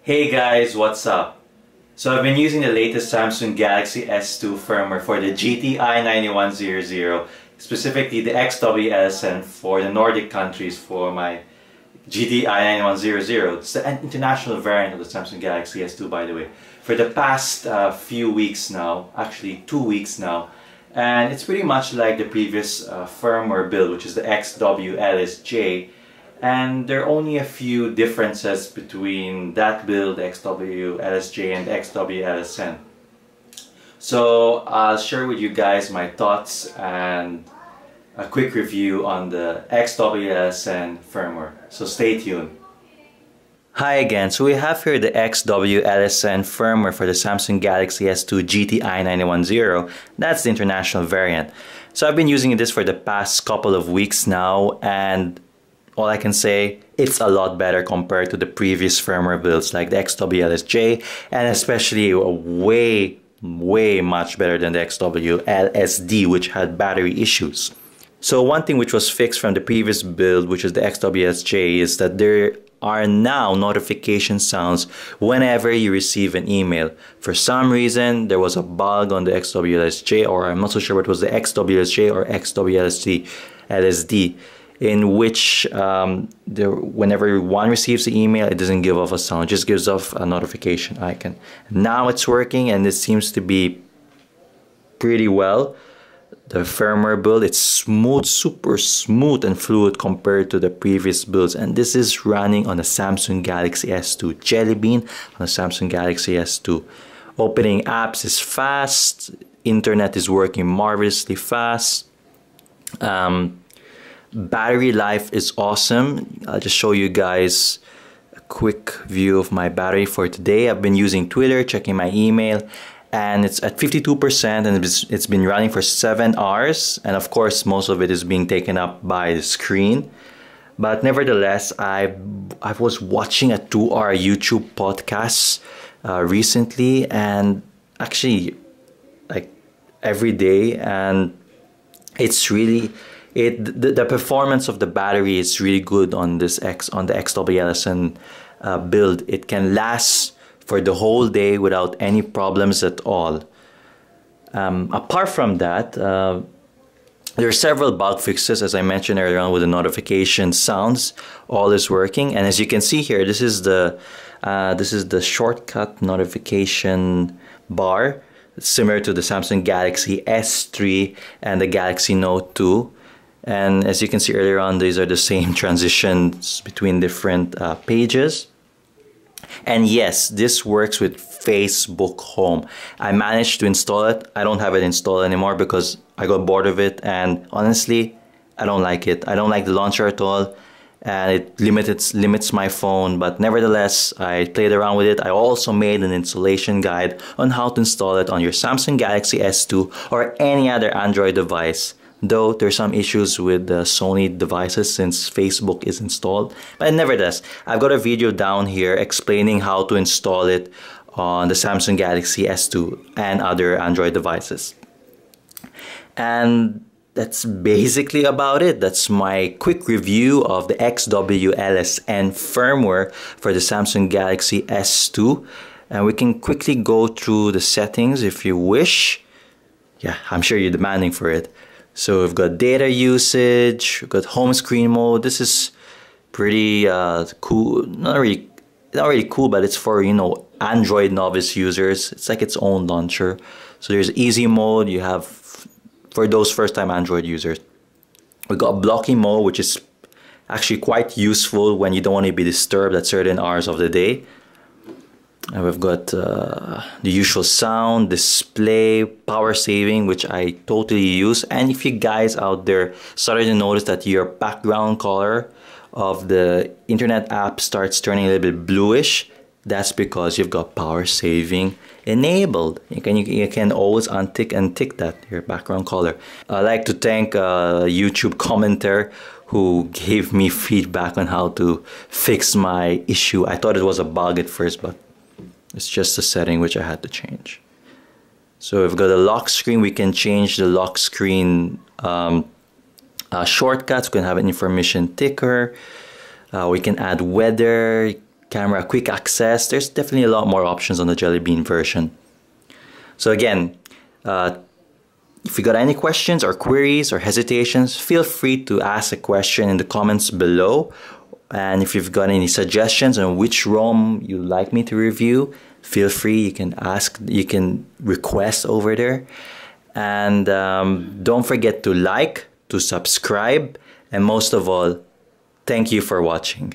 Hey guys, what's up? So I've been using the latest Samsung Galaxy S2 firmware for the GTI 9100, specifically the XWLSN for the Nordic countries for my GTI 9100. It's the international variant of the Samsung Galaxy S2, by the way. For the past few weeks now, actually 2 weeks now, and it's pretty much like the previous firmware build, which is the XWLSJ. And there are only a few differences between that build, the XWLSJ, and the XWLSN. So I'll share with you guys my thoughts and a quick review on the XWLSN firmware. So stay tuned. Hi again, so we have here the XWLSN firmware for the Samsung Galaxy S2 GTI 9100. That's the international variant. So I've been using this for the past couple of weeks now, and all I can say, it's a lot better compared to the previous firmware builds like the XWLSJ, and especially way much better than the XWLSD, which had battery issues. So one thing which was fixed from the previous build, which is the XWLSJ, is that there are now notification sounds whenever you receive an email. For some reason, there was a bug on the XWLSJ, or I'm not so sure what was the XWLSJ or XWLSD, in which whenever one receives the email, it doesn't give off a sound, it just gives off a notification icon. Now it's working, and it seems to be pretty well. The firmware build, it's smooth, super smooth and fluid compared to the previous builds, and this is running on the Samsung Galaxy S2 Jelly Bean on the Samsung Galaxy S2. Opening apps is fast, internet is working marvelously fast. Battery life is awesome. I'll just show you guys a quick view of my battery for today. I've been using Twitter, checking my email, and it's at 52%, and it's been running for 7 hours, and of course most of it is being taken up by the screen. But nevertheless, I was watching a 2-hour YouTube podcast recently, and actually like every day, and it's really the performance of the battery is really good on the XWLSN build. It can last for the whole day without any problems at all. Apart from that, there are several bug fixes, as I mentioned earlier on, with the notification sounds. All is working, and as you can see here, this is the shortcut notification bar, similar to the Samsung Galaxy S3 and the Galaxy Note 2. And as you can see earlier on, these are the same transitions between different pages. And yes, this works with Facebook Home. I managed to install it. I don't have it installed anymore because I got bored of it, and honestly, I don't like it. I don't like the launcher at all, and it limits my phone. But nevertheless, I played around with it. I also made an installation guide on how to install it on your Samsung Galaxy S2 or any other Android device. Though there's some issues with the Sony devices since Facebook is installed. But nevertheless, I've got a video down here explaining how to install it on the Samsung Galaxy S2 and other Android devices. And that's basically about it. That's my quick review of the XWLSN firmware for the Samsung Galaxy S2. And we can quickly go through the settings if you wish. Yeah, I'm sure you're demanding for it. So we've got data usage, we've got home screen mode. This is pretty cool. Not really cool, but it's for, you know, Android novice users. It's like its own launcher. So there's easy mode. You have for those first-time Android users. We've got blocking mode, which is actually quite useful when you don't want to be disturbed at certain hours of the day. And we've got the usual sound, display, power saving, which I totally use. And if you guys out there started to notice that your background color of the internet app starts turning a little bit bluish, that's because you've got power saving enabled. You can always untick and tick that, your background color. I'd like to thank a YouTube commenter who gave me feedback on how to fix my issue. I thought it was a bug at first, but it's just a setting which I had to change. So we've got a lock screen. We can change the lock screen shortcuts. We can have an information ticker. We can add weather, camera quick access. There's definitely a lot more options on the Jelly Bean version. So again, if you got any questions or queries or hesitations, feel free to ask a question in the comments below. And if you've got any suggestions on which ROM you'd like me to review, feel free, you can ask, you can request over there. And don't forget to like, to subscribe, and most of all, thank you for watching.